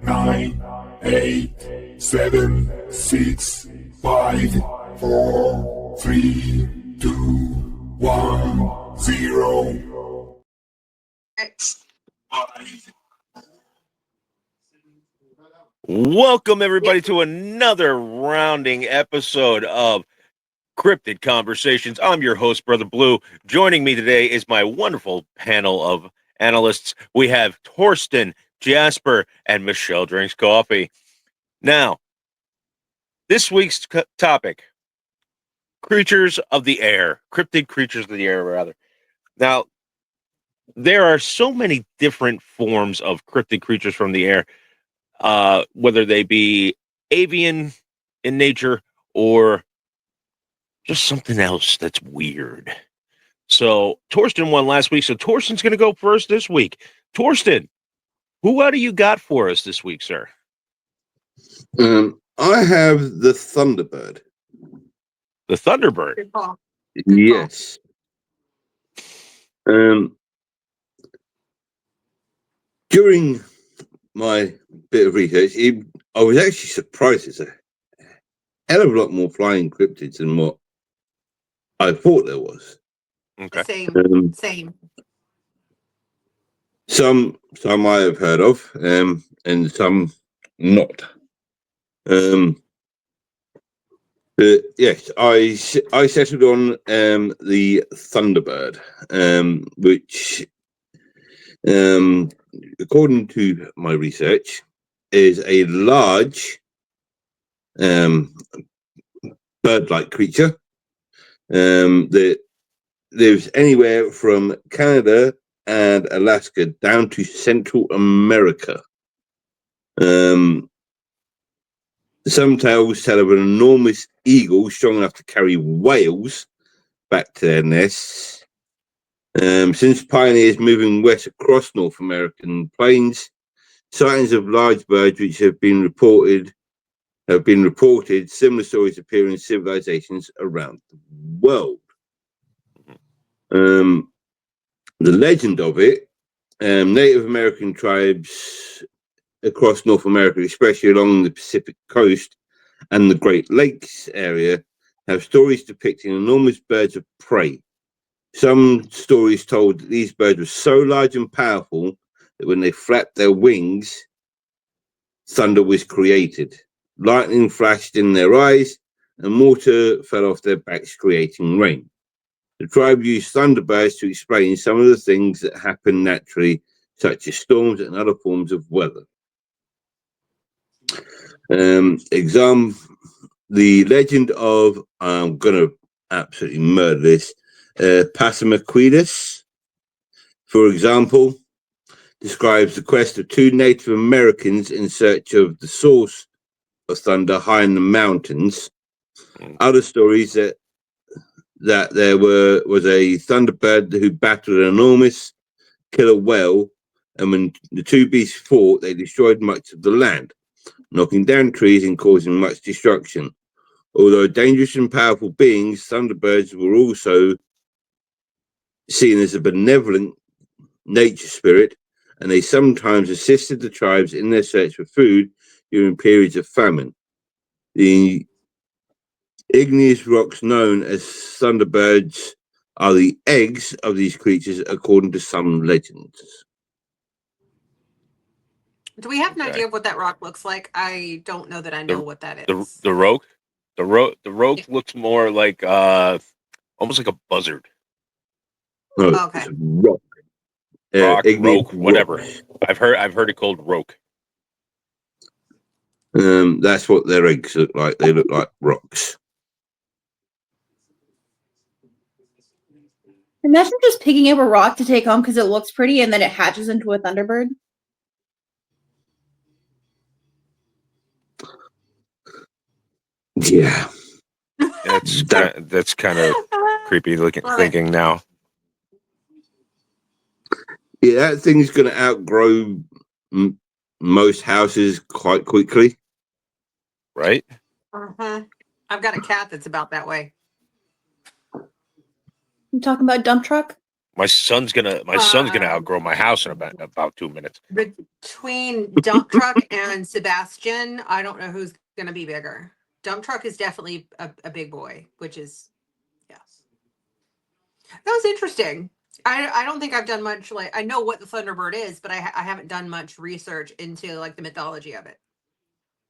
9, 8, 7, 6, 5, 4, 3, 2, 1, 0. Welcome, everybody, to another rounding episode of Cryptid Conversations. I'm your host, Brother Blue. Joining me today is my wonderful panel of analysts. We have Torsten, Jasper, and Michelle Drinks Coffee. Now, this week's topic, creatures of the air, cryptid creatures of the air, rather. Now, there are so many different forms of cryptid creatures from the air, whether they be avian in nature or just something else that's weird. So Torsten won last week, so Torsten's going to go first this week. Torsten, what do you got for us this week, sir? I have the Thunderbird. The Thunderbird? Good call. Yes. During my bit of research, I was actually surprised. It's a hell of a lot more flying cryptids than what I thought there was. Okay. Same. Some I have heard of, and some not. But yes, I settled on the Thunderbird, which, according to my research, is a large bird-like creature that lives anywhere from Canada and Alaska down to Central America. Some tales tell of an enormous eagle strong enough to carry whales back to their nests. Since pioneers moving west across North American plains, sightings of large birds which have been reported. Similar stories appear in civilizations around the world. The legend of it, Native American tribes across North America, especially along the Pacific coast and the Great Lakes area, have stories depicting enormous birds of prey. Some stories told that these birds were so large and powerful that when they flapped their wings, thunder was created. Lightning flashed in their eyes and water fell off their backs, creating rain. The tribe used thunderbirds to explain some of the things that happen naturally, such as storms and other forms of weather. The legend of, I'm going to absolutely murder this, Passamaquoddy, for example, describes the quest of two Native Americans in search of the source of thunder high in the mountains. Other stories that there was a thunderbird who battled an enormous killer whale, and when the two beasts fought, they destroyed much of the land, knocking down trees and causing much destruction. Although dangerous and powerful beings, thunderbirds were also seen as a benevolent nature spirit, and they sometimes assisted the tribes in their search for food during periods of famine. The igneous rocks known as thunderbirds are the eggs of these creatures, according to some legends. Do we have an idea of what that rock looks like? I don't know that I know what that is. The roke? The roke looks more like almost like a buzzard. No, Okay. it's a rock. Roke, whatever. I've heard it called roke. That's what their eggs look like. They look like rocks. Imagine just picking up a rock to take home because it looks pretty and then it hatches into a thunderbird. Yeah. That's kind of creepy thinking now. Yeah, that thing's going to outgrow most houses quite quickly. Right? Uh-huh. I've got a cat that's about that way. You talking about dump truck? My son's gonna outgrow my house in about 2 minutes. Between Dump Truck and Sebastian, I don't know who's gonna be bigger. Dump Truck is definitely a big boy, which is yes. That was interesting. I don't think I've done much. Like I know what the Thunderbird is, but I haven't done much research into like the mythology of it.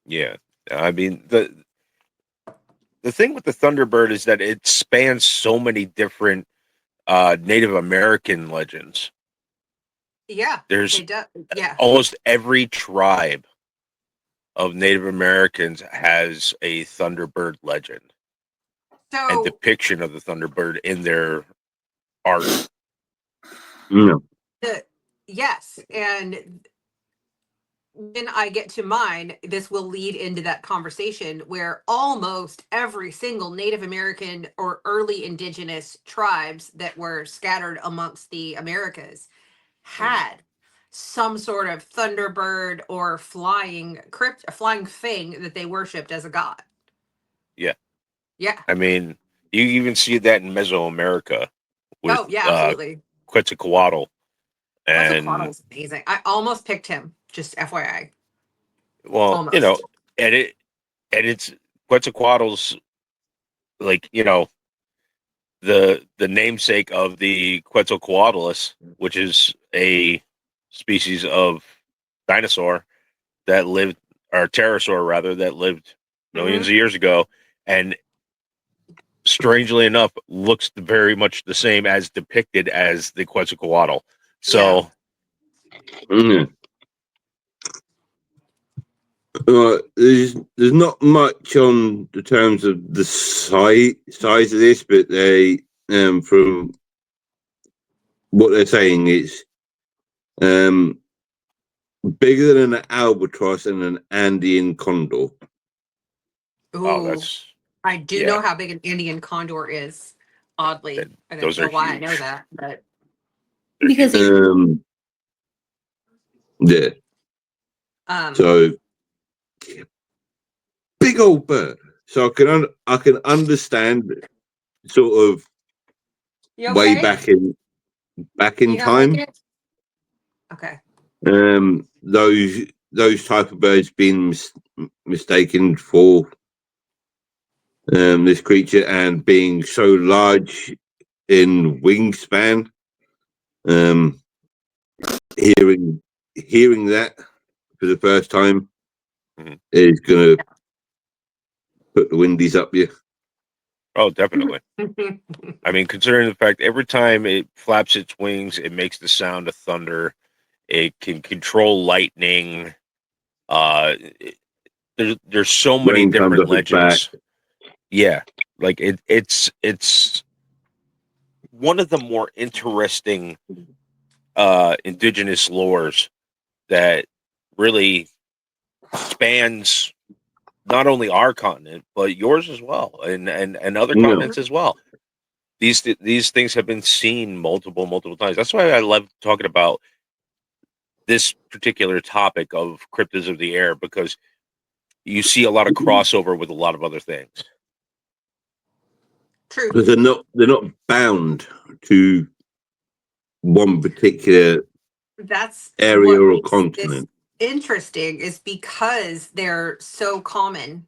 Yeah, I mean the thing with the Thunderbird is that it spans so many different Native American legends. Yeah, There's it does. Yeah. almost every tribe of Native Americans has a Thunderbird legend and So depiction of the Thunderbird in their art. No. yes, and when I get to mine, this will lead into that conversation where almost every single Native American or early indigenous tribes that were scattered amongst the Americas had some sort of thunderbird or a flying thing that they worshipped as a god. Yeah. Yeah. I mean, you even see that in Mesoamerica with Oh, yeah, absolutely. Quetzalcoatl. Quetzalcoatl And was amazing. I almost picked him, just FYI. well, Almost. and it's Quetzalcoatl's like, the namesake of the Quetzalcoatlus, which is a species of dinosaur that lived, or pterosaur rather, that lived millions of years ago, and strangely enough, looks very much the same as depicted as the Quetzalcoatl. So, Mm. There's not much on the terms of the size of this, but they from what they're saying, it's bigger than an albatross and an Andean condor. oh, Ooh, that's I do yeah, know how big an Indian condor is. Oddly, I don't those know are why I know huge. that, but They're Because huge. Yeah. So big old bird. So I can understand sort of you way okay? back in You not liking time. it? Okay. Those type of birds being mistaken for this creature and being so large in wingspan. Um, hearing that for the first time is gonna put the windies up you. Oh, definitely. I mean, considering the fact every time it flaps its wings, it makes the sound of thunder. It can control lightning. There's so many Rain comes different off its back. legends. Yeah, like it's one of the more interesting indigenous lores that really spans not only our continent but yours as well, and other You know, continents as well. These things have been seen multiple times. That's why I love talking about this particular topic of cryptids of the air, because you see a lot of crossover with a lot of other things. True. because they're not bound to one particular That's area what or makes this continent. interesting is because they're so common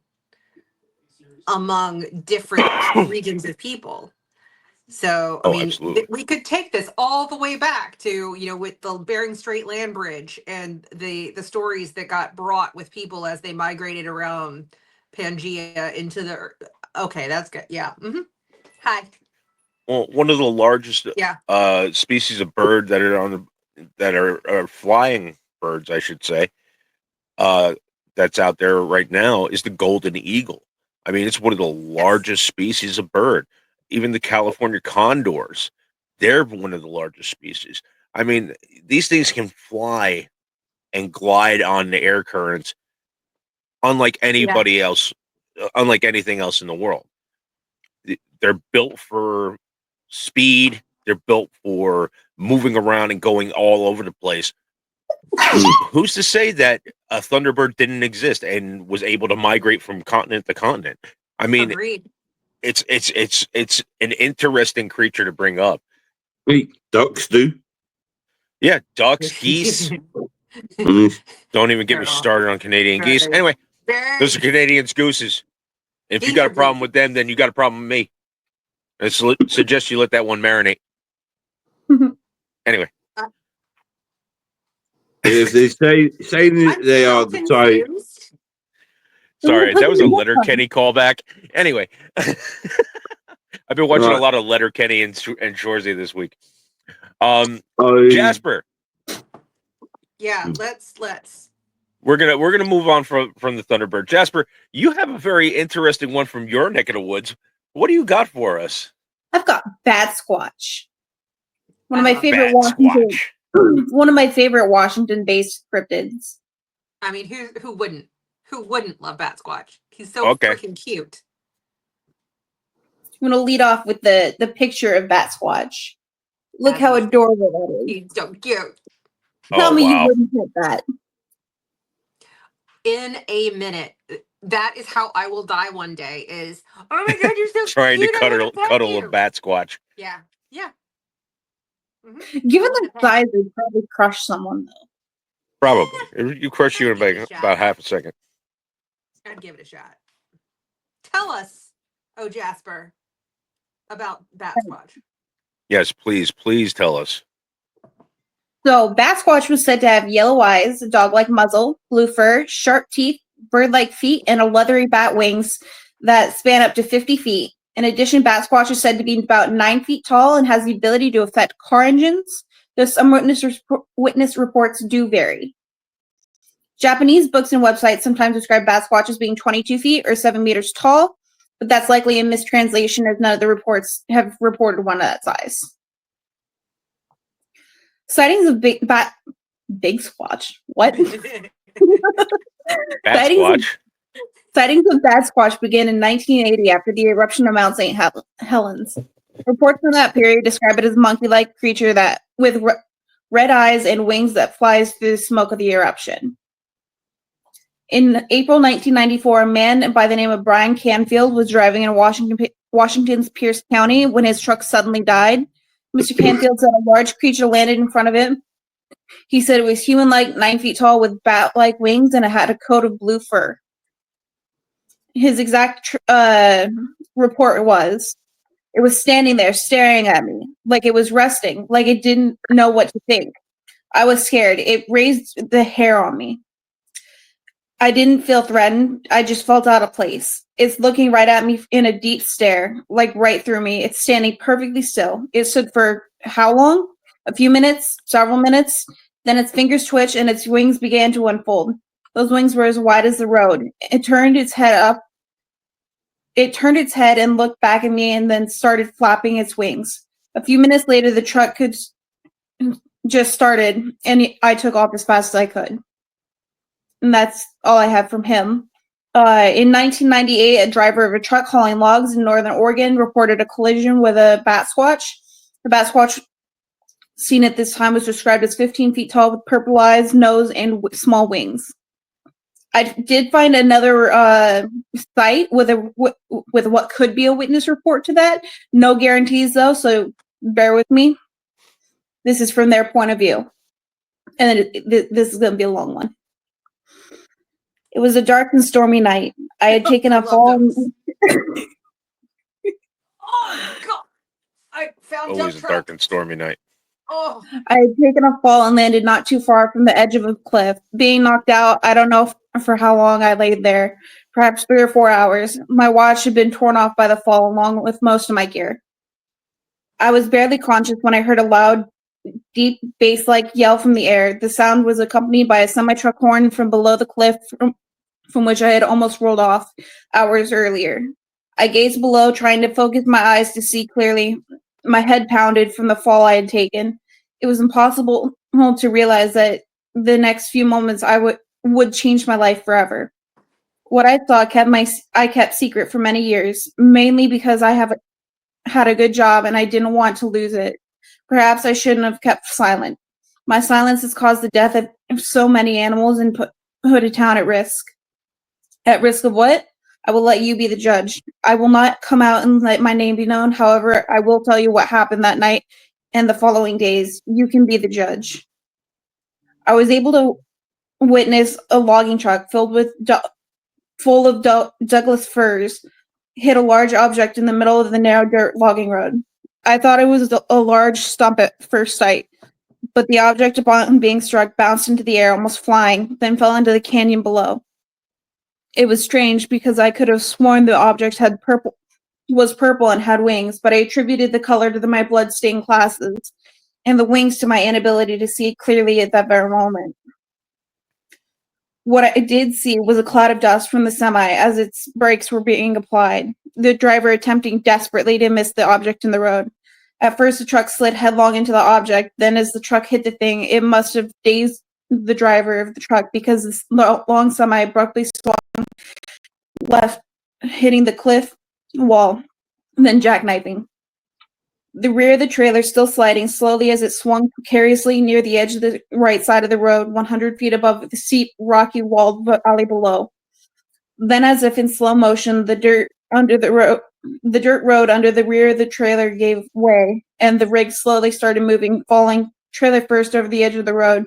among different regions of people. So, I Oh, mean, absolutely. we could take this all the way back to, with the Bering Strait land bridge and the stories that got brought with people as they migrated around Pangea into the. Okay, that's good. Yeah. Hi. Well, one of the largest Yeah. species of bird that are flying birds, I should say, that's out there right now is the golden eagle. I mean, it's one of the Yes. largest species of bird. Even the California condors, they're one of the largest species. I mean, these things can fly and glide on the air currents unlike Yeah. anybody else, unlike anything else in the world. They're built for speed. They're built for moving around and going all over the place. Who's to say that a Thunderbird didn't exist and was able to migrate from continent to continent? I mean, Agreed. it's an interesting creature to bring up. Ducks do. Yeah, ducks, geese. Mm. Don't even get me started on Canadian geese. Anyway, those are Canadians, gooses. If you got a problem with them, then you got a problem with me. I suggest you let that one marinate. Anyway. If they say they are the type. Sorry, that was a Letter Kenny callback. Anyway, I've been watching a lot of Letter Kenny and Shorzy this week. Jasper. Yeah, let's. We're gonna move on from the Thunderbird. Jasper, you have a very interesting one from your neck of the woods. What do you got for us? I've got Bat Squatch. One of my favorite Washington-based cryptids. I mean, who wouldn't? Who wouldn't love Bat Squatch? He's so freaking cute. I'm gonna lead off with the picture of Bat Squatch. Look how adorable that is. He's so cute. Tell me you wouldn't put that. In a minute. That is how I will die one day. Is oh my god, you're so trying cute. to cuddle a Bat Squatch. Yeah. Mm-hmm. Given the size, they'd probably crush someone though. Probably. You crush you in about half a second. I'd give it a shot. Tell us, Jasper, about Bat Squatch. Yes, please tell us. So, Bat Squatch was said to have yellow eyes, a dog-like muzzle, blue fur, sharp teeth, bird-like feet, and a leathery bat wings that span up to 50 feet. In addition, Bat Squatch is said to be about 9 feet tall and has the ability to affect car engines, though some witness reports do vary. Japanese books and websites sometimes describe Bat Squatch as being 22 feet or 7 meters tall, but that's likely a mistranslation as none of the reports have reported one of that size. Sightings of Big Squatch. What? Bat Squatch. Sightings of Bat Squatch began in 1980 after the eruption of Mount St. Helens. Reports from that period describe it as a monkey-like creature that with red eyes and wings that flies through the smoke of the eruption. In April 1994, a man by the name of Brian Canfield was driving in Washington's Pierce County when his truck suddenly died. Mr. Canfield said a large creature landed in front of him. He said it was human-like, 9 feet tall, with bat-like wings, and it had a coat of blue fur. His exact report was, it was standing there staring at me, like it was resting, like it didn't know what to think. I was scared. It raised the hair on me. I didn't feel threatened. I just felt out of place. It's looking right at me in a deep stare, like right through me. It's standing perfectly still. It stood for how long? A few minutes? Several minutes? Then its fingers twitched and its wings began to unfold. Those wings were as wide as the road. It turned its head up. It turned its head and looked back at me and then started flapping its wings. A few minutes later, the truck just started, and I took off as fast as I could. And that's all I have from him. In 1998, a driver of a truck hauling logs in northern Oregon reported a collision with a bat squatch. The bat squatch seen at this time was described as 15 feet tall with purple eyes, nose, and small wings. I did find another site with what could be a witness report to that. No guarantees, though, so bear with me. This is from their point of view. And this is going to be a long one. It was a dark and stormy night. I had taken a fall. Oh, God. I found always a dark and stormy night. Oh. I had taken a fall and landed not too far from the edge of a cliff. Being knocked out, I don't know for how long I laid there, perhaps 3 or 4 hours. My watch had been torn off by the fall along with most of my gear. I was barely conscious when I heard a loud, deep bass-like yell from the air. The sound was accompanied by a semi-truck horn from below the cliff from which I had almost rolled off hours earlier. I gazed below, trying to focus my eyes to see clearly. My head pounded from the fall I had taken. It was impossible to realize that the next few moments I would change my life forever. What I saw I kept secret for many years, mainly because I have had a good job and I didn't want to lose it. Perhaps I shouldn't have kept silent. My silence has caused the death of so many animals and put a town at risk. At risk of what? I will let you be the judge. I will not come out and let my name be known. However, I will tell you what happened that night and the following days. You can be the judge. I was able to witness a logging truck full of Douglas firs hit a large object in the middle of the narrow dirt logging road. I thought it was a large stump at first sight, but the object upon being struck bounced into the air, almost flying, then fell into the canyon below. It was strange because I could have sworn the object was purple and had wings, but I attributed the color to my blood-stained glasses and the wings to my inability to see clearly at that very moment. What I did see was a cloud of dust from the semi as its brakes were being applied, the driver attempting desperately to miss the object in the road. At first, the truck slid headlong into the object. Then, as the truck hit the thing, it must have dazed the driver of the truck because this long semi abruptly swung left, hitting the cliff wall, then jackknifing. The rear of the trailer still sliding slowly as it swung precariously near the edge of the right side of the road, 100 feet above the steep, rocky walled valley below. Then, as if in slow motion, the dirt road under the rear of the trailer gave way, and the rig slowly started moving, falling trailer first over the edge of the road.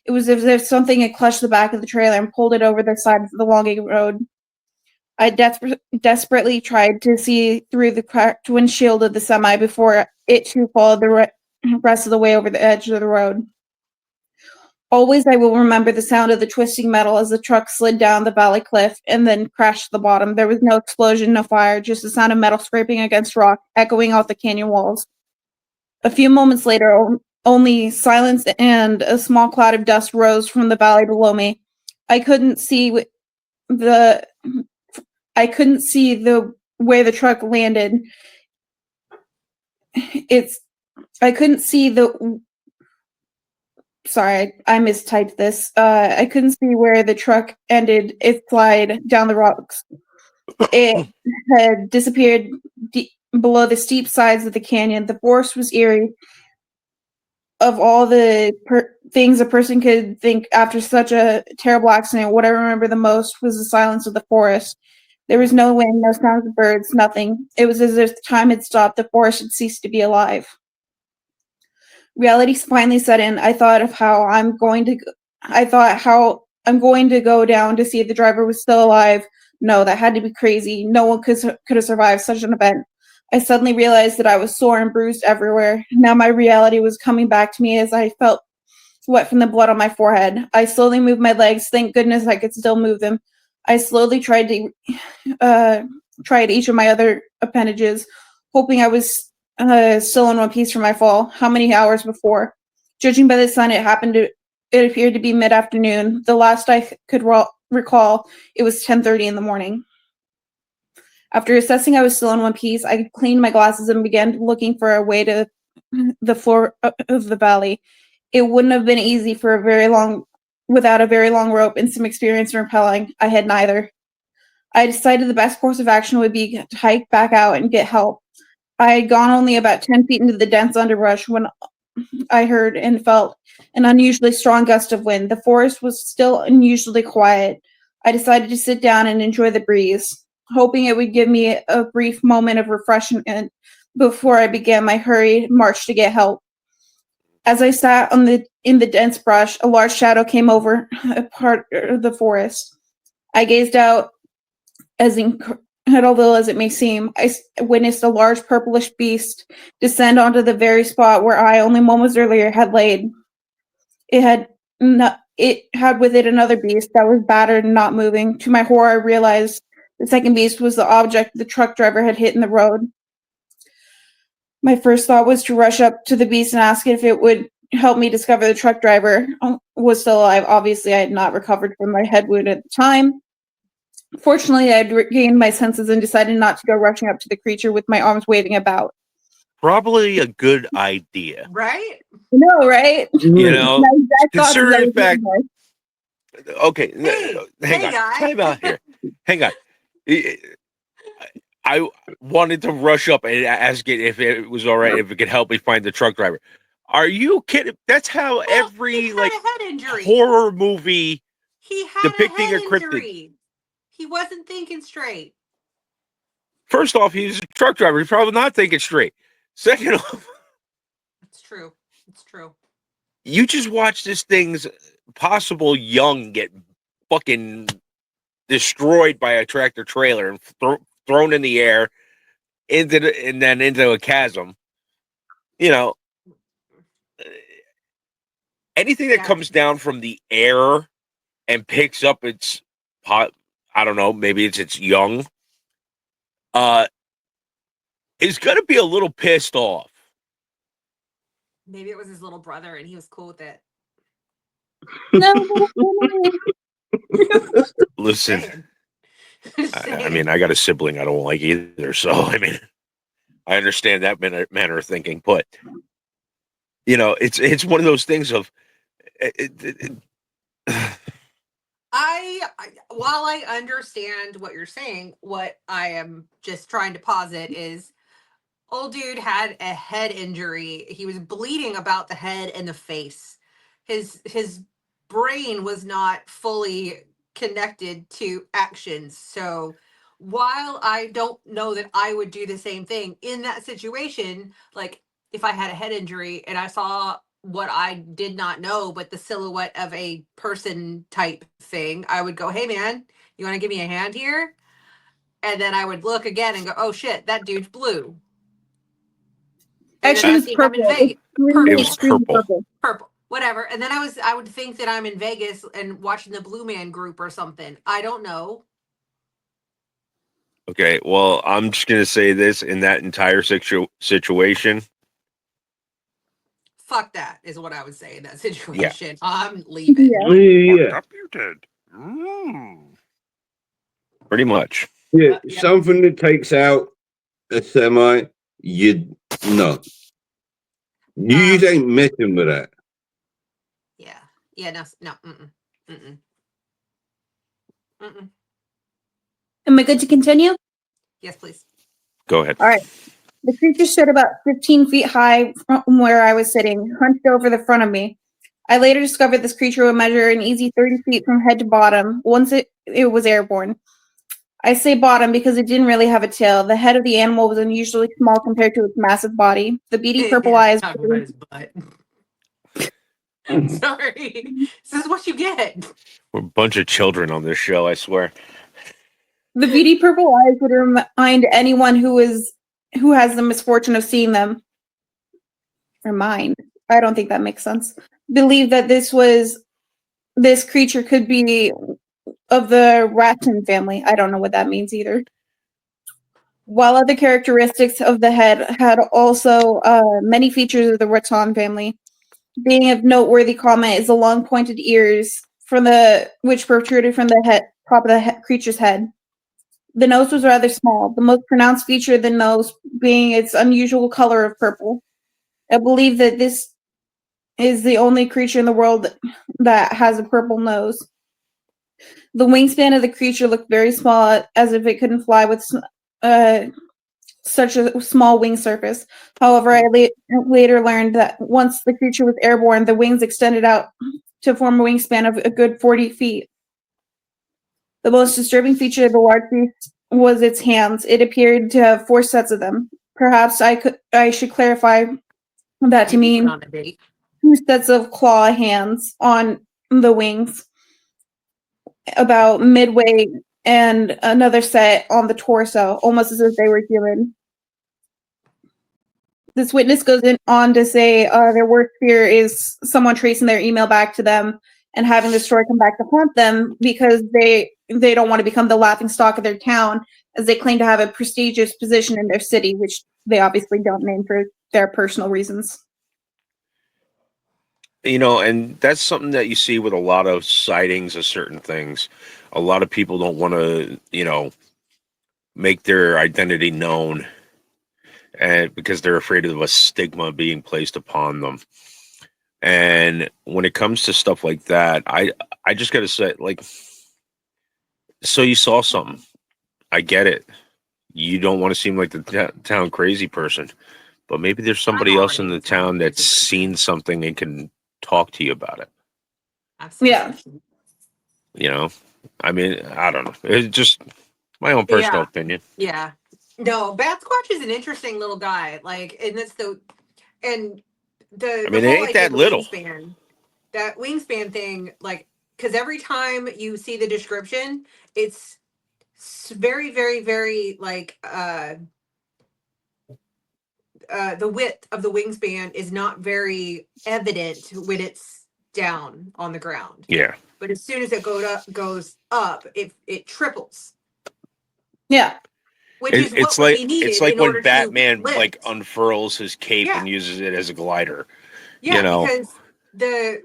It was as if something had clutched the back of the trailer and pulled it over the side of the logging road. I desperately tried to see through the cracked windshield of the semi before it too followed the rest of the way over the edge of the road. Always I will remember the sound of the twisting metal as the truck slid down the valley cliff and then crashed to the bottom. There was no explosion, no fire, just the sound of metal scraping against rock, echoing off the canyon walls. A few moments later, only silence and a small cloud of dust rose from the valley below me. I couldn't see the way the truck landed. I couldn't see the. Sorry, I mistyped this. I couldn't see where the truck ended its slide down the rocks. It had disappeared below the steep sides of the canyon. The forest was eerie. Of all the things a person could think after such a terrible accident, what I remember the most was the silence of the forest. There was no wind, no sounds of birds, nothing. It was as if time had stopped, the forest had ceased to be alive. Reality finally set in. I thought how I'm going to go down to see if the driver was still alive. No, that had to be crazy. No one could have survived such an event. I suddenly realized that I was sore and bruised everywhere. Now my reality was coming back to me as I felt sweat from the blood on my forehead. I slowly moved my legs. Thank goodness I could still move them. I slowly tried each of my other appendages, hoping I was still in one piece from my fall. How many hours before? Judging by the sun, it appeared to be mid-afternoon. The last I could recall, it was 10:30 in the morning. After assessing I was still in one piece, I cleaned my glasses and began looking for a way to the floor of the valley. It wouldn't have been easy without a very long rope and some experience in rappelling. I had neither. I decided the best course of action would be to hike back out and get help. I had gone only about 10 feet into the dense underbrush when I heard and felt an unusually strong gust of wind. The forest was still unusually quiet. I decided to sit down and enjoy the breeze, hoping it would give me a brief moment of refreshment before I began my hurried march to get help. As I sat in the dense brush, a large shadow came over a part of the forest. I gazed out, as incredible as it may seem. I witnessed a large purplish beast descend onto the very spot where I, only moments earlier, had laid. It had with it another beast that was battered and not moving. To my horror, I realized the second beast was the object the truck driver had hit in the road. My first thought was to rush up to the beast and ask if it would help me discover the truck driver was still alive. Obviously, I had not recovered from my head wound at the time. Fortunately, I had regained my senses and decided not to go rushing up to the creature with my arms waving about. Probably a good idea. Right? No, right? You know, My exact thoughts as I considering was the fact. doing Okay, hang Hey, on. guy. Time out here. Hang on. I wanted to rush up and ask it if it was all right, if it could help me find the truck driver. Are you kidding? That's how Well, every he had like a head injury. horror movie He had depicting a head a cryptid. injury. He wasn't thinking straight. First off, he's a truck driver. He's probably not thinking straight. Second off, That's true. It's true. You just watch this thing's possible young get fucking destroyed by a tractor trailer and thrown in the air and then into a chasm. You know, anything that Yeah. comes down from the air and picks up its pot, I don't know, maybe it's its young, is gonna be a little pissed off. Maybe it was his little brother and he was cool with it. No. Listen, Saying. I mean, I got a sibling I don't like either, so I mean, I understand that manner of thinking, but you know, it's one of those things of. While I understand what you're saying, what I am just trying to posit is old dude had a head injury. He was bleeding about the head and the face. His brain was not fully connected to actions. So while I don't know that I would do the same thing in that situation, like if I had a head injury and I saw what I did not know, but the silhouette of a person type thing, I would go, "Hey man, you want to give me a hand here?" And then I would look again and go, "Oh shit, that dude's blue." And then Actually, I it was think I'm in purple. Vegas. It Extremely, was extremely purple. purple. Purple, whatever. And then I would think that I'm in Vegas and watching the Blue Man Group or something. I don't know. Okay, well, I'm just gonna say this in that entire situation. Fuck that is what I would say in that Yeah. situation. I'm leaving. Yeah. Yeah. Up you did. Pretty much. Yeah. Yeah. Something that takes out a semi, you no. You just ain't messing with that. Yeah. Yeah. No. No. Mm-mm. Mm-mm. Mm-mm. Am I good to continue? Yes, please. Go ahead. All right. The creature stood about 15 feet high from where I was sitting, hunched over the front of me. I later discovered this creature would measure an easy 30 feet from head to bottom once it was airborne. I say bottom because it didn't really have a tail. The head of the animal was unusually small compared to its massive body. The beady purple Yeah, eyes. talking about his butt. Sorry. This is what you get. We're a bunch of children on this show, I swear. The beady purple eyes would remind anyone who has the misfortune of seeing them. Remind. I don't think that makes sense. Believe that this creature could be of the Ratton family. I don't know what that means either. While other characteristics of the head had also many features of the Ratton family. Being of noteworthy comment is the long pointed ears which protruded from the top of the creature's head. The nose was rather small, the most pronounced feature of the nose being its unusual color of purple. I believe that this is the only creature in the world that has a purple nose. The wingspan of the creature looked very small, as if it couldn't fly with such a small wing surface. However, I later learned that once the creature was airborne, the wings extended out to form a wingspan of a good 40 feet. The most disturbing feature of the large beast was its hands. It appeared to have 4 sets of them. Perhaps I should clarify that to Maybe mean on a date. 2 sets of claw hands on the wings, about midway, and another set on the torso, almost as if they were human. This witness goes on to say their worst fear is someone tracing their email back to them and having the story come back to haunt them because they don't want to become the laughing stock of their town, as they claim to have a prestigious position in their city, which they obviously don't name for their personal reasons. You know, and that's something that you see with a lot of sightings of certain things. A lot of people don't want to, you know, make their identity known, and because they're afraid of a stigma being placed upon them. And when it comes to stuff like that, I just got to say, like, so you saw something. I get it. You don't want to seem like the town crazy person, but maybe there's somebody else in the town that's seen something and can talk to you about it. Yeah. You know, I mean, I don't know. It's just my own personal opinion. Yeah. No, Bat Squatch is an interesting little guy. Like, and the I mean, it whole ain't idea that of the little. wingspan thing, like, because every time you see the description, it's very, very, very like the width of the wingspan is not very evident when it's down on the ground. Yeah. But as soon as it goes up, it triples. Yeah. Which is what It's would like be needed it's like in when order Batman to like lift. unfurls his cape Yeah. and uses it as a glider. Yeah, you know. because the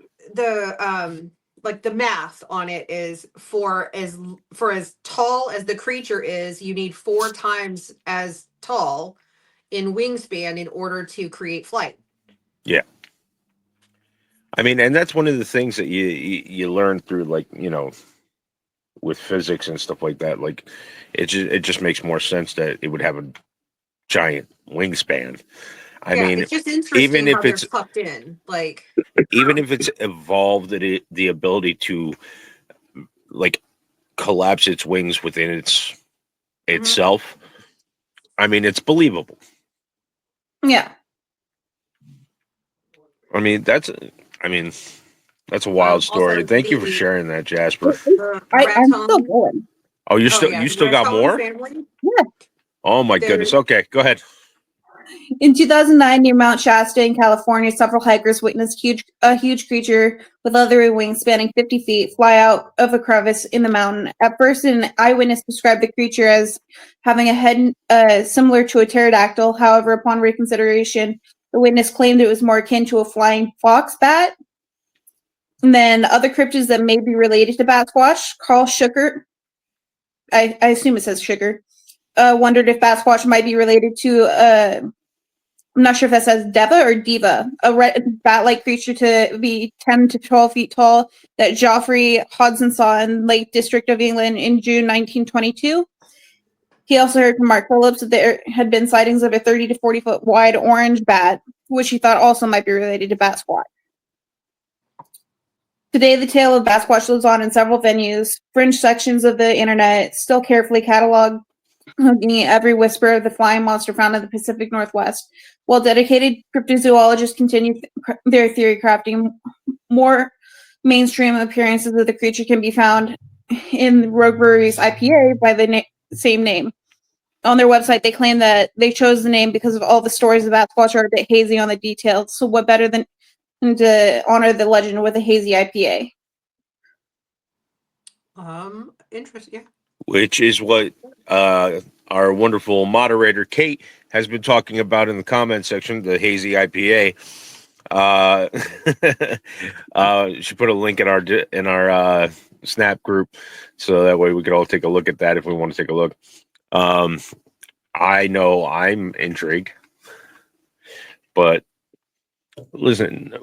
like the math on it is for as tall as the creature is, you need 4 times as tall in wingspan in order to create flight. Yeah. I mean, and that's one of the things that you learn through, like, with physics and stuff like that. Like, it just makes more sense that it would have a giant wingspan. I mean, it's just even interesting how if they're it's tucked in. Like, even if it's evolved the ability to like collapse its wings within itself. I mean, it's believable. Yeah. I mean, that's a wild story. also Thank you for sharing that, Jasper. the I'm still raton. going. Oh, you The still got raton more? family. Yeah. Oh my goodness. Okay, go ahead. In 2009, near Mount Shasta in California, several hikers witnessed a huge creature with leathery wings spanning 50 feet fly out of a crevice in the mountain. At first, an eyewitness described the creature as having a head similar to a pterodactyl. However, upon reconsideration, the witness claimed it was more akin to a flying fox bat. And then other cryptids that may be related to Batsquatch, Carl Sugar, I assume it says Sugar, wondered if Batsquatch might be related to I'm not sure if that says Deva or Diva, a red bat-like creature to be 10 to 12 feet tall that Geoffrey Hodgson saw in Lake District of England in June 1922. He also heard from Mark Phillips that there had been sightings of a 30 to 40 foot wide orange bat, which he thought also might be related to Batsquatch. Today, the tale of Batsquatch lives on in several venues, fringe sections of the internet, still carefully cataloged, every whisper of the flying monster found in the Pacific Northwest. While dedicated cryptozoologists continue their theory crafting, more mainstream appearances of the creature can be found in Rogue Brewery's IPA by the same name. On their website, they claim that they chose the name because of all the stories of Batsquatch are a bit hazy on the details. So what better than to honor the legend with a hazy IPA? Interesting. Yeah. Which is what our wonderful moderator Kate has been talking about in the comment section, the hazy IPA. She put a link in our Snap group, so that way we could all take a look at that if we want to take a look. I know I'm intrigued, but listen,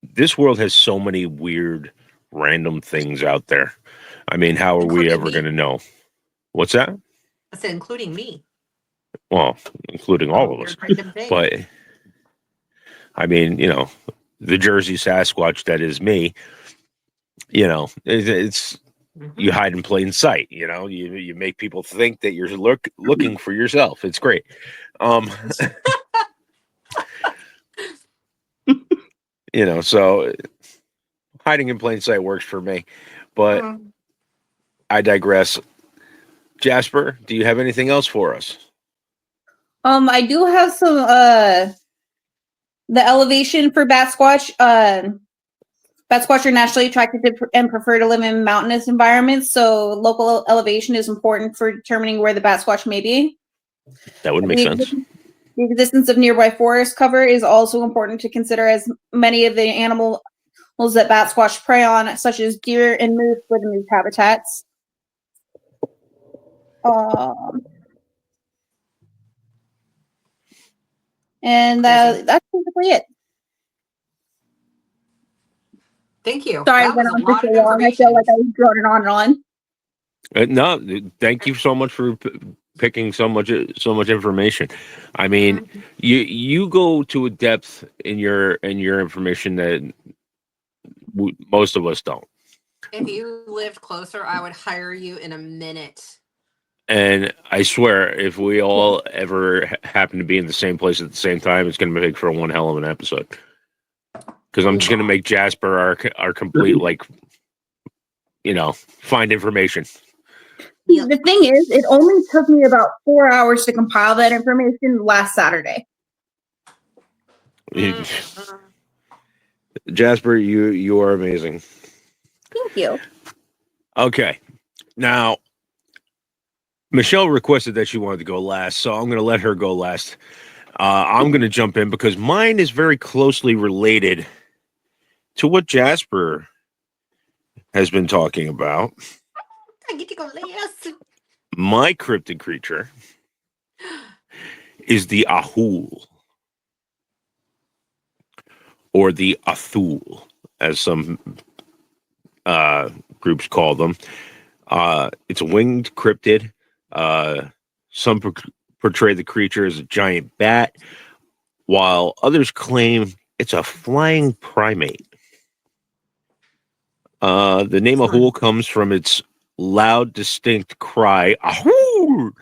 this world has so many weird, random things out there. I mean, how are we Including ever me. going to know? What's that? I said, including me. Well, including all of us. Weird random thing. But I mean, the Jersey Sasquatch that is me, it's you hide in plain sight. You make people think that you're looking for yourself. It's great. So hiding in plain sight works for me. But I digress. Jasper, do you have anything else for us? I do have some the elevation for Batsquatch. Batsquatch are naturally attracted to and prefer to live in mountainous environments, so local elevation is important for determining where the Batsquatch may be. That would make sense. The existence of nearby forest cover is also important to consider, as many of the animals that Batsquatch prey on, such as deer and moose, live in these habitats. And that's basically it. Thank you. Sorry, I That went was a on for lot so of long. I information. feel like I was droning on and on. No, thank you so much for picking so much information. I mean, you go to a depth in your information that most of us don't. If you lived closer, I would hire you in a minute. And I swear, if we all ever happen to be in the same place at the same time, it's going to make for one hell of an episode. Because I'm just going to make Jasper our complete, like, find information. The thing is, it only took me about 4 hours to compile that information last Saturday. Jasper, you are amazing. Thank you. Okay. Now, Michelle requested that she wanted to go last, so I'm going to let her go last. I'm going to jump in because mine is very closely related to what Jasper has been talking about. I get to go last. My cryptid creature is the Ahul, or the Athul, as some groups call them. It's a winged cryptid. Some portray the creature as a giant bat, while others claim it's a flying primate. The name Ahul comes from its loud, distinct cry, Ahul!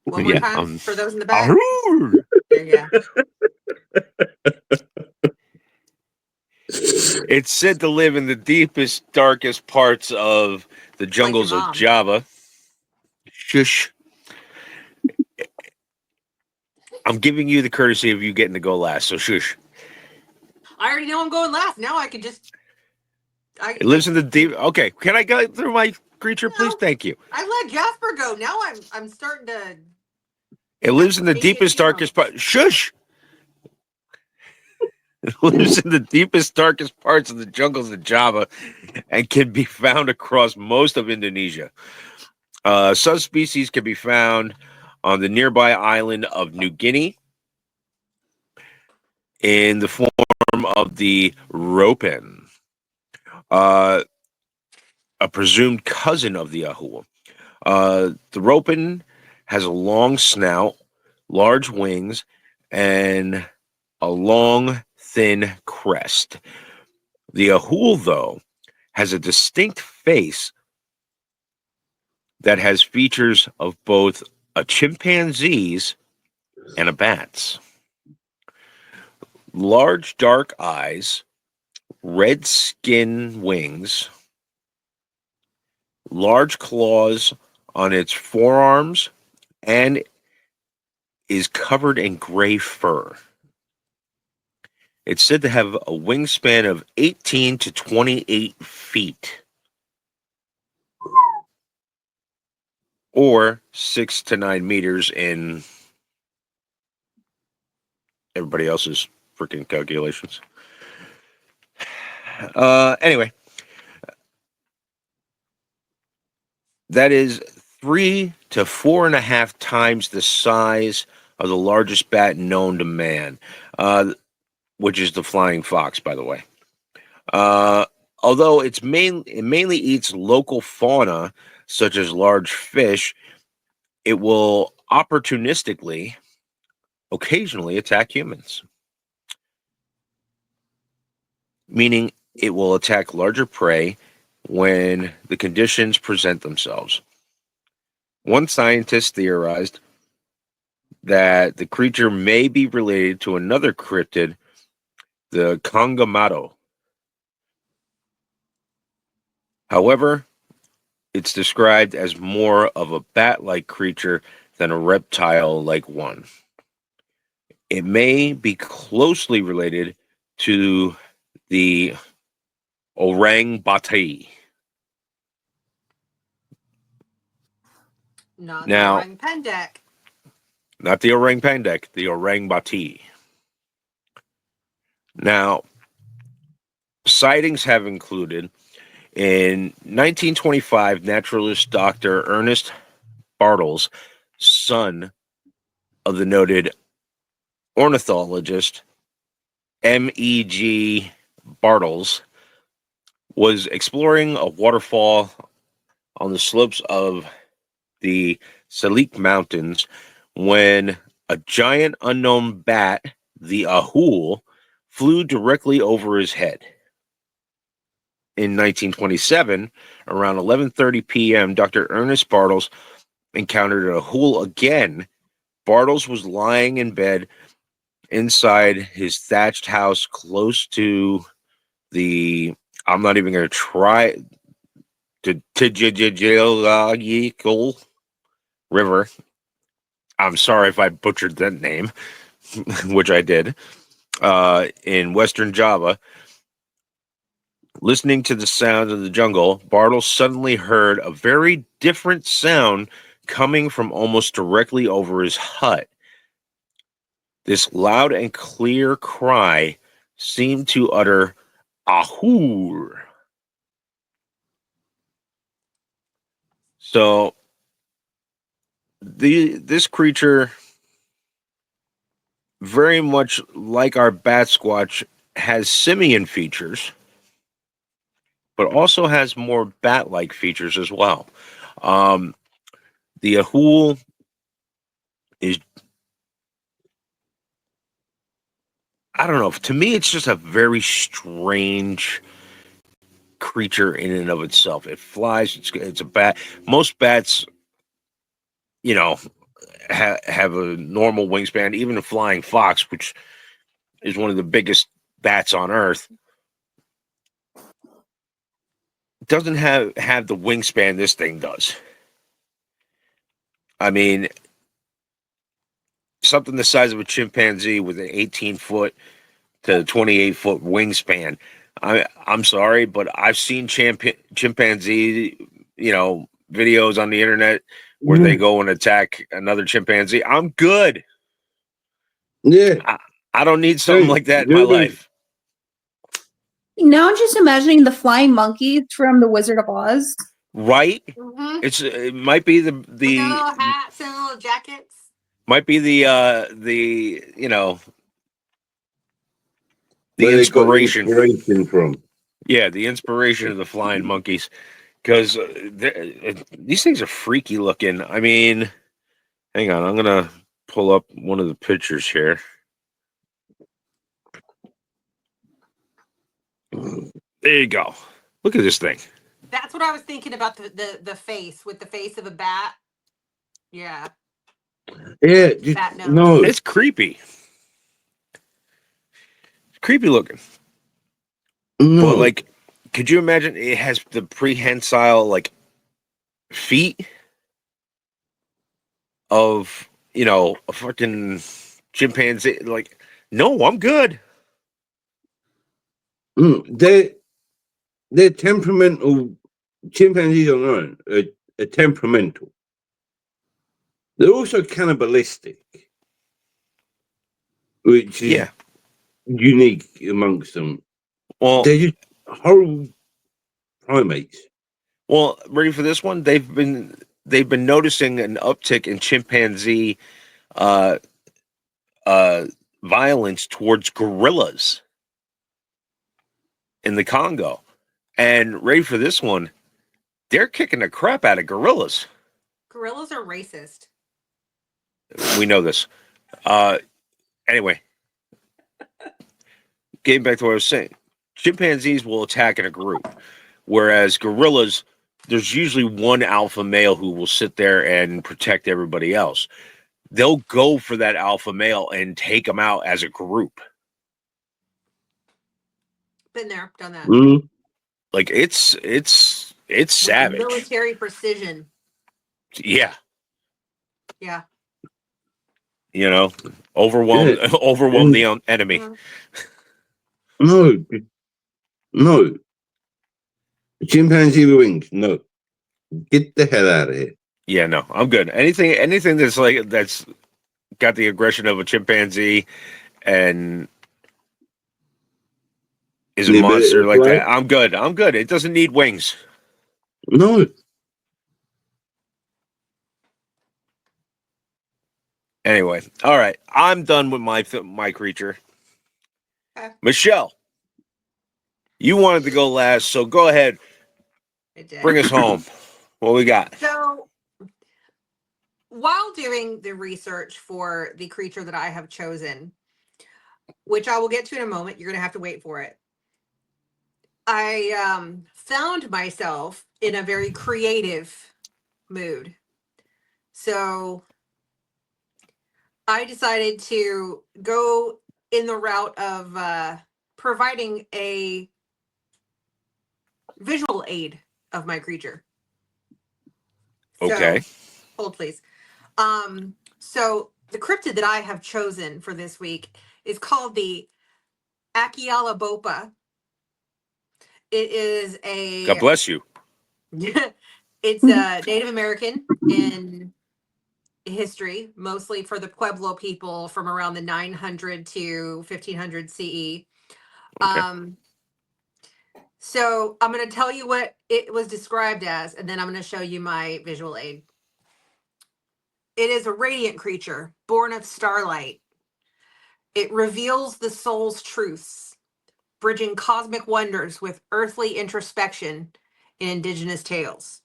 One more time for those in the back. Ahul! There you go. It's said to live in the deepest, darkest parts of the jungles of Java. Shush. I'm giving you the courtesy of you getting to go last, so shush. I already know I'm going last. Now I can just... It lives in the deep... Okay, can I go through my creature, please? Thank you. I let Jasper go. Now I'm starting to... It lives in the deepest, darkest part... Shush! It lives in the deepest, darkest parts of the jungles of Java and can be found across most of Indonesia. Subspecies can be found on the nearby island of New Guinea in the form of the ropen, a presumed cousin of the Ahul. The ropen has a long snout, large wings, and a long, thin crest. The Ahul, though, has a distinct face that has features of both a chimpanzee's and a bat's. Large, dark eyes, red skin wings, large claws on its forearms, and is covered in gray fur. It's said to have a wingspan of 18 to 28 feet, or 6 to 9 meters in everybody else's freaking calculations. Anyway, that is 3 to 4.5 times the size of the largest bat known to man, which is the flying fox, by the way. Although it mainly eats local fauna, such as large fish, it will opportunistically, occasionally attack humans. Meaning it will attack larger prey when the conditions present themselves. One scientist theorized that the creature may be related to another cryptid, the Congamato. However, it's described as more of a bat-like creature than a reptile-like one. It may be closely related to the orang-bati. Not Now, the orang pendek. Not the orang pendek, the orang-bati. Now, sightings have included in 1925, naturalist Dr. Ernest Bartels, son of the noted ornithologist M.E.G. Bartels, was exploring a waterfall on the slopes of the Salik Mountains when a giant unknown bat, the Ahul, flew directly over his head. in 1927, around 11:30 p.m., Dr. Ernest Bartles encountered a hool again. Bartles was lying in bed inside his thatched house close to the. I'm not even going to try the Tijigil River. I'm sorry if I butchered that name, which I did, in Western Java. Listening to the sounds of the jungle, Bartles suddenly heard a very different sound coming from almost directly over his hut. This loud and clear cry seemed to utter "Ahoor." So this creature, very much like our bat squatch, has simian features, but also has more bat-like features as well. The Ahool is, I don't know. To me, it's just a very strange creature in and of itself. It flies. It's a bat. Most bats, you know, have a normal wingspan. Even a flying fox, which is one of the biggest bats on Earth, doesn't have the wingspan this thing does. I mean, something the size of a chimpanzee with an 18-foot to 28-foot wingspan. I'm sorry, but I've seen chimpanzee, videos on the internet where they go and attack another chimpanzee. I'm good. Yeah. I don't need something like that in my life. Now I'm just imagining the flying monkeys from The Wizard of Oz. Right? Mm-hmm. It might be the With the little hats and little jackets. Might be the inspiration from. Yeah, the inspiration of the flying monkeys, because these things are freaky looking. I mean, hang on, I'm gonna pull up one of the pictures here. There you go. Look at this thing. That's what I was thinking about, the face, with the face of a bat. Yeah. Yeah. No. It's creepy. It's creepy looking. No. But like, could you imagine it has the prehensile feet of a fucking chimpanzee? Like, no, I'm good. They're temperamental. Chimpanzees on their own are temperamental. They're also cannibalistic, which is unique amongst them. Well, they're just horrible primates. Well, ready for this one? They've been noticing an uptick in chimpanzee violence towards gorillas in the Congo. And ready for this one? They're kicking the crap out of gorillas. Gorillas are racist. We know this. Anyway, getting back to what I was saying, chimpanzees will attack in a group, whereas gorillas, there's usually one alpha male who will sit there and protect everybody else. They'll go for that alpha male and take them out as a group. Been there, done that. Mm. Like it's savage. Military precision. Yeah. Yeah. Overwhelm the enemy. No. Chimpanzee with wings. No. Get the hell out of here. Yeah, no, I'm good. Anything that's got the aggression of a chimpanzee and is a monster like that, I'm good. It doesn't need wings. No. Anyway, all right. I'm done with my creature. Okay. Michelle, you wanted to go last, so go ahead. It did. Bring us home. What we got? So, while doing the research for the creature that I have chosen, which I will get to in a moment, you're going to have to wait for it. I found myself in a very creative mood. So I decided to go in the route of providing a visual aid of my creature. Okay. So, hold please. So the cryptid that I have chosen for this week is called the Akialabopa. It is God a bless you. it's a Native American in history, mostly for the Pueblo people from around the 900 to 1500 CE. Okay. So I'm going to tell you what it was described as, and then I'm going to show you my visual aid. It is a radiant creature, born of starlight. It reveals the soul's truths, bridging cosmic wonders with earthly introspection in indigenous tales.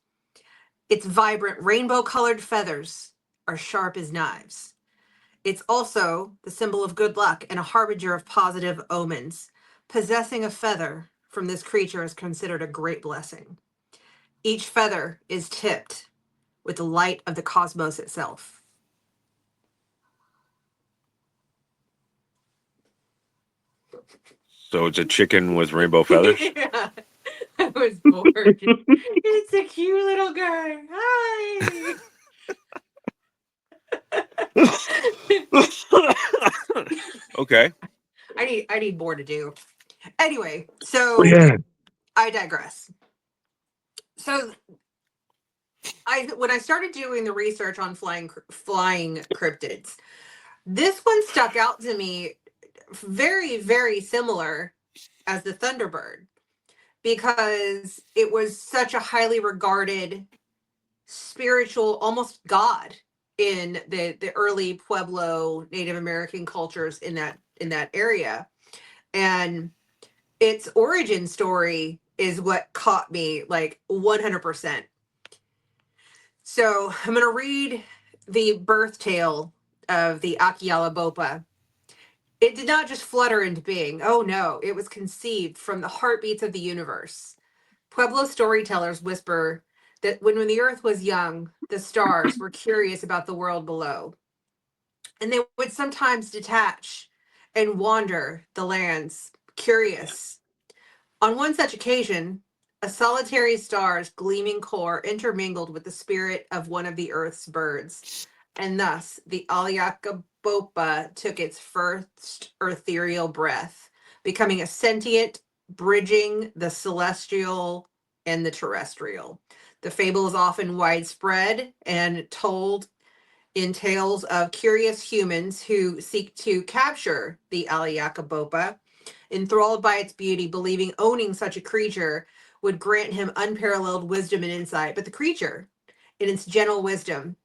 Its vibrant rainbow-colored feathers are sharp as knives. It's also the symbol of good luck and a harbinger of positive omens. Possessing a feather from this creature is considered a great blessing. Each feather is tipped with the light of the cosmos itself. So it's a chicken with rainbow feathers? Yeah, I was bored. It's a cute little guy. Hi. Okay. I need more to do. Anyway, so I digress. So when I started doing the research on flying cryptids, this one stuck out to me very, very similar as the Thunderbird, because it was such a highly regarded spiritual, almost god in the early Pueblo Native American cultures in that area. And its origin story is what caught me like 100%. So I'm going to read the birth tale of the Akialabopa. It did not just flutter into being. Oh no, it was conceived from the heartbeats of the universe. Pueblo storytellers whisper that when the earth was young, the stars were curious about the world below. And they would sometimes detach and wander the lands, curious. On one such occasion, a solitary star's gleaming core intermingled with the spirit of one of the earth's birds, and thus the Aliakabopa took its first ethereal breath, becoming a sentient, bridging the celestial and the terrestrial. The fable is often widespread and told in tales of curious humans who seek to capture the Aliakabopa, enthralled by its beauty, believing owning such a creature would grant him unparalleled wisdom and insight. But the creature, in its gentle wisdom,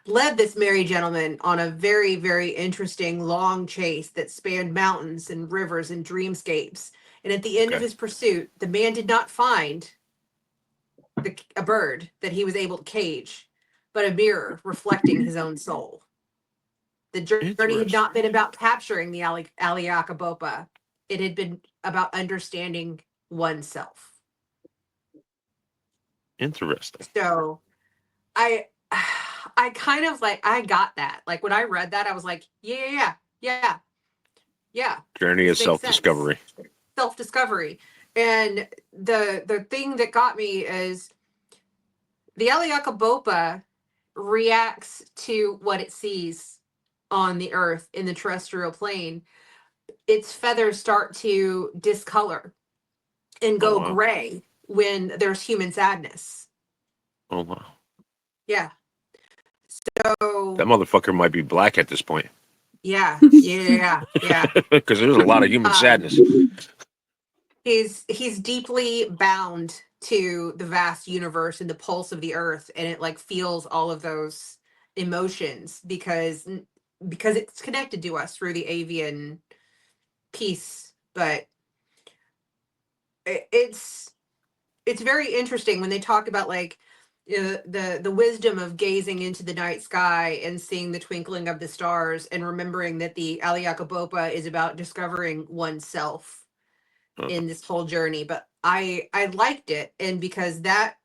led this merry gentleman on a very, very interesting long chase that spanned mountains and rivers and dreamscapes. And at the end of his pursuit, the man did not find a bird that he was able to cage, but a mirror reflecting his own soul. The journey had not been about capturing the Aliakabopa. It had been about understanding oneself. Interesting. So I kind of like, I got that. Like when I read that, I was like, yeah. Journey of self-discovery. Self-discovery. And the thing that got me is the Aliakabopa reacts to what it sees on the earth in the terrestrial plane. Its feathers start to discolor and go gray when there's human sadness. Oh wow. Yeah. So that motherfucker might be black at this point. Yeah. Because there's a lot of human sadness. He's deeply bound to the vast universe and the pulse of the earth, and it like feels all of those emotions because it's connected to us through the avian piece. But it's very interesting when they talk about like the wisdom of gazing into the night sky and seeing the twinkling of the stars and remembering that the Aliakabopa is about discovering oneself in this whole journey, but I liked it, and because that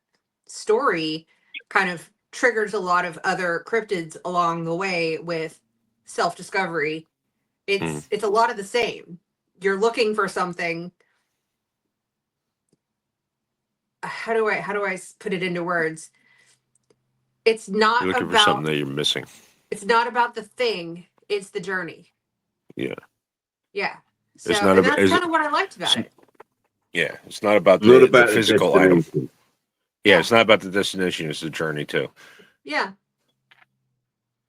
story kind of triggers a lot of other cryptids along the way with self-discovery. It's a lot of the same. You're looking for something. How do I put it into words? It's not You're looking for about something that you're missing. it's not about the thing, it's the journey. Yeah. Yeah. So It's not and about- that's is kind it- of what I liked about it. Yeah. It's not about Not the about the physical item. destination. Yeah, Yeah. it's not about the destination. It's the journey too. Yeah.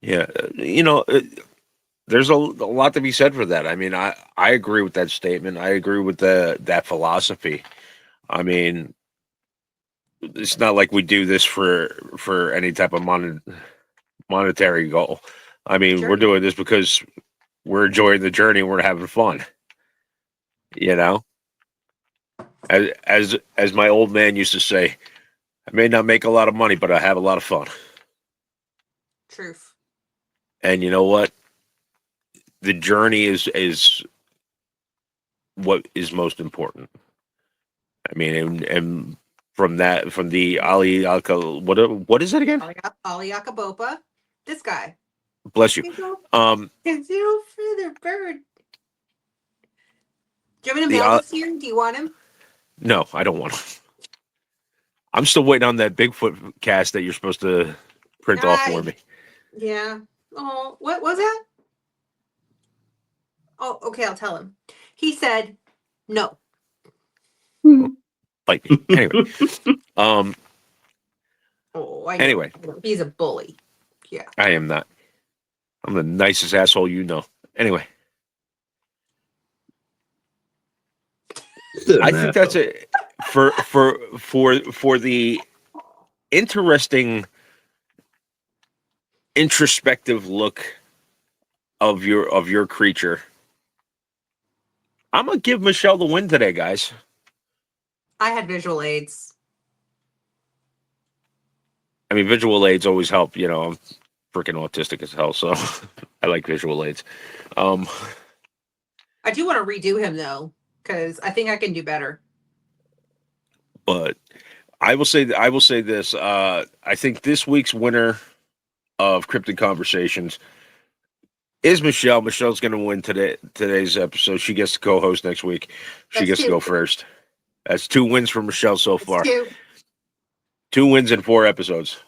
Yeah. There's a lot to be said for that. I mean, I agree with that statement. I agree with that philosophy. I mean, it's not like we do this for any type of monetary goal. I mean, we're Journey. doing this because we're enjoying the journey. We're having fun. You know, as my old man used to say, I may not make a lot of money, but I have a lot of fun. Truth. And you know what? The journey is what is most important. I mean, and from the Ali Alka, what is it again? Ali Akabopa. This guy. Bless you. It's you for the bird. Do you want me to The, mail this here? Do you want him? No, I don't want to. I'm still waiting on that Bigfoot cast that you're supposed to print off for me. Yeah. Oh, what was that? Oh, okay, I'll tell him. He said no. Like me. Anyway. Oh, I know. Anyway. He's a bully. Yeah. I am not. I'm the nicest asshole you know. Anyway. I think that's it for the interesting introspective look of your creature. I'm gonna give Michelle the win today, guys. I had visual aids. I mean, visual aids always help. You know, I'm freaking autistic as hell, so I like visual aids. I do want to redo him though, because I think I can do better. But I will say this. I think this week's winner of Cryptid Conversations is Michelle. Michelle's going to win today's episode. She gets to co-host next week. She That's gets to two. go first. That's 2 wins for Michelle so far. Two. 2 wins in 4 episodes.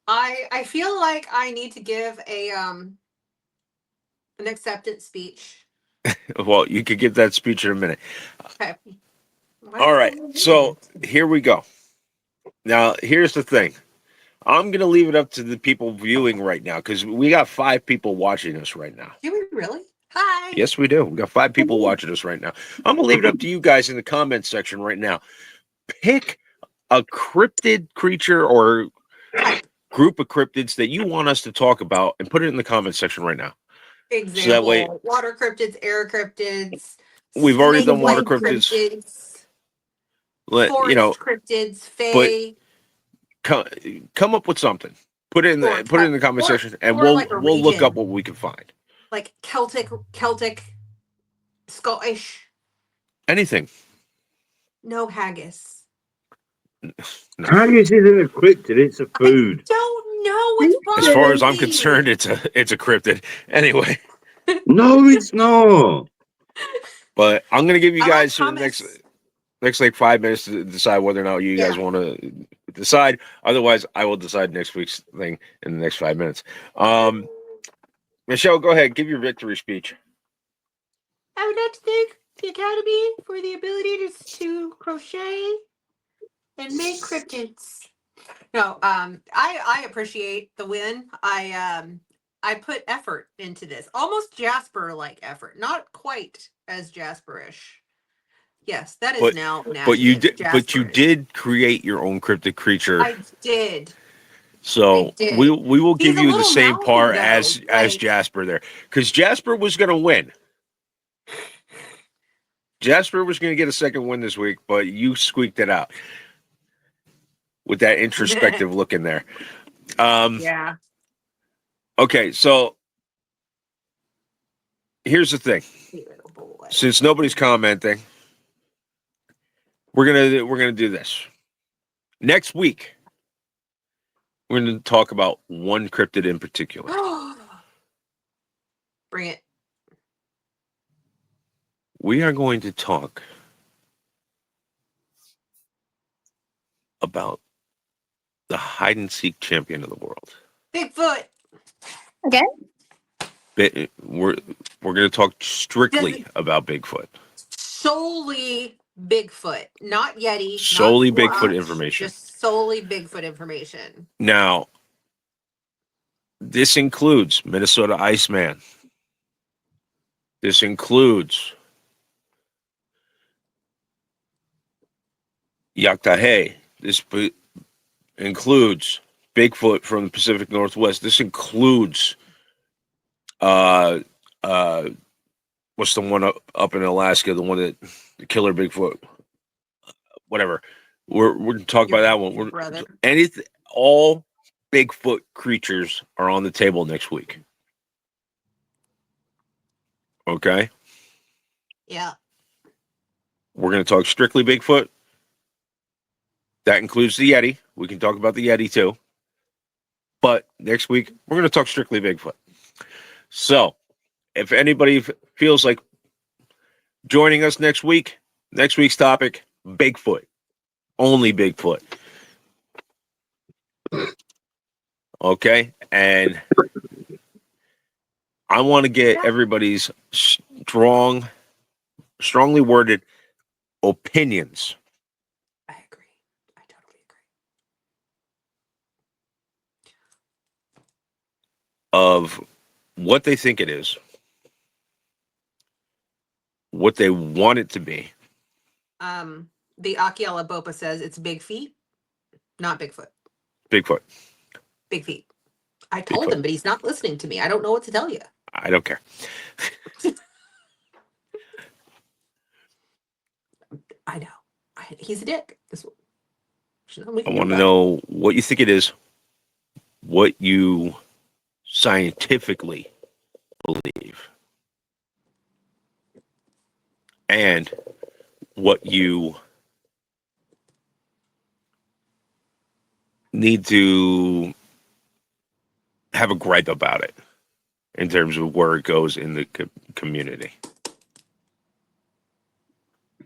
I feel like I need to give an acceptance speech. Well, you could give that speech in a minute. Okay. All right. So here we go. Now, here's the thing. I'm going to leave it up to the people viewing right now because we got 5 people watching us right now. Do we really? Hi. Yes, we do. We got 5 people watching us right now. I'm going to leave it up to you guys in the comment section right now. Pick a cryptid creature or group of cryptids that you want us to talk about and put it in the comment section right now. Example, So that way- water cryptids, air cryptids. We've already done water snake-like cryptids. Forest cryptids, fae. Come up with something. Put it in the comment section, and or we'll like a look region. up what we can find. Like Celtic, Scottish. Anything. No haggis. Haggis isn't a cryptid, it's a food. Don't know what's wrong. As far as I'm with me. concerned, it's a cryptid. Anyway, No, it's not. but I'm gonna give you I like guys the hummus. next like 5 minutes to decide whether or not you guys want to decide. Otherwise, I will decide next week's thing in the next 5 minutes. Michelle, go ahead, give your victory speech. I would like to thank the Academy for the ability to crochet and make cryptids. No, I appreciate the win. I put effort into this, almost Jasper-like effort, not quite as Jasperish. Yes, that is now. But you did. Jasperish. But you did create your own cryptid creature. I did. So I did. we will He's give a you the little same mouthy, part though, as like- Jasper there, because Jasper was going to win. Jasper was going to get a second win this week, but you squeaked it out with that introspective look in there. Yeah. Okay, so here's the thing. Little boy. Since nobody's commenting, we're gonna do this next week. We're gonna talk about one cryptid in particular. Bring it. We are going to talk about the hide and seek champion of the world. Bigfoot. Okay. We're going to talk strictly about Bigfoot. Solely Bigfoot, not Yeti. Solely not Bigfoot Squatch, information. Just solely Bigfoot information. Now, this includes Minnesota Iceman. This includes Yaktahe. This includes Bigfoot from the Pacific Northwest. This includes what's the one up in Alaska, the one that the killer Bigfoot, whatever. We're gonna talk about that one. Brother. Anything, all Bigfoot creatures are on the table next week. Okay. Yeah. We're gonna talk strictly Bigfoot. That includes the Yeti. We can talk about the Yeti too. But next week, we're going to talk strictly Bigfoot. So, if anybody feels like joining us next week's topic, Bigfoot. Only Bigfoot. Okay? And I want to get everybody's strongly worded opinions. I agree. I totally agree. Of what they think it is, what they want it to be. The Akiela Bopa says it's big feet, not Bigfoot. Bigfoot. Big feet. I told Bigfoot. him, but he's not listening to me. I don't know what to tell you. I don't care. I know. He's a dick. I want to know what you think it is, what you scientifically believe, and what you need to have a gripe about it in terms of where it goes in the community,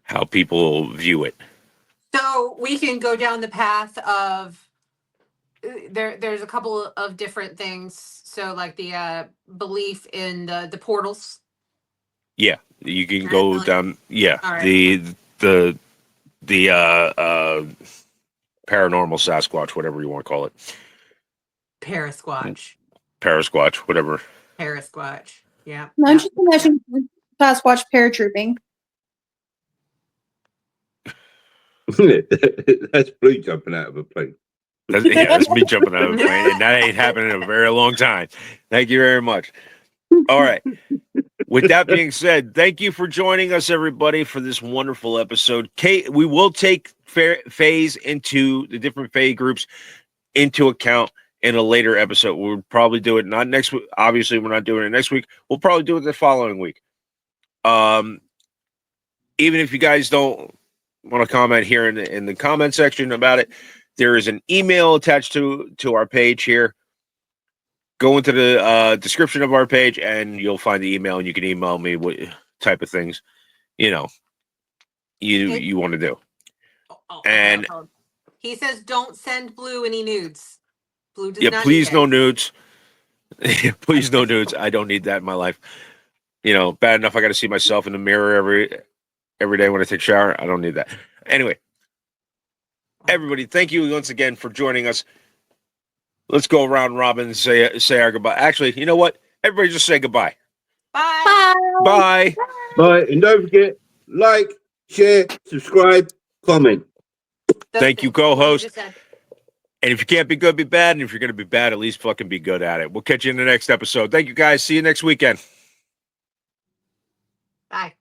how people view it. So we can go down the path of there's a couple of different things. So like the belief in the portals. Yeah, you can go down. Yeah, All right. the paranormal Sasquatch, whatever you want to call it. Parasquatch. Parasquatch, whatever. Parasquatch. Yeah. No, I'm just imagining Sasquatch paratrooping. That's Blue jumping out of a plane. That's me jumping out of a plane, and that ain't happened in a very long time. Thank you very much. All right. With that being said, thank you for joining us, everybody, for this wonderful episode. Kate, we will take phase into the different phase groups into account in a later episode. We'll probably do it not next week. Obviously, we're not doing it next week. We'll probably do it the following week. Even if you guys don't want to comment here in the comment section about it, there is an email attached to our page here. Go into the description of our page and you'll find the email, and you can email me what type of things you want to do. And he says don't send Blue any nudes. Blue does not please need no it. nudes. Please no nudes. I don't need that in my life. Bad enough I got to see myself in the mirror every day when I take a shower. I don't need that. Anyway, everybody, thank you once again for joining us. Let's go around robin and say our goodbye. Actually, you know what? Everybody just say goodbye. Bye. Bye. Bye. And don't forget, like, share, subscribe, comment. Thank you, co-host. And if you can't be good, be bad. And if you're going to be bad, at least fucking be good at it. We'll catch you in the next episode. Thank you, guys. See you next weekend. Bye.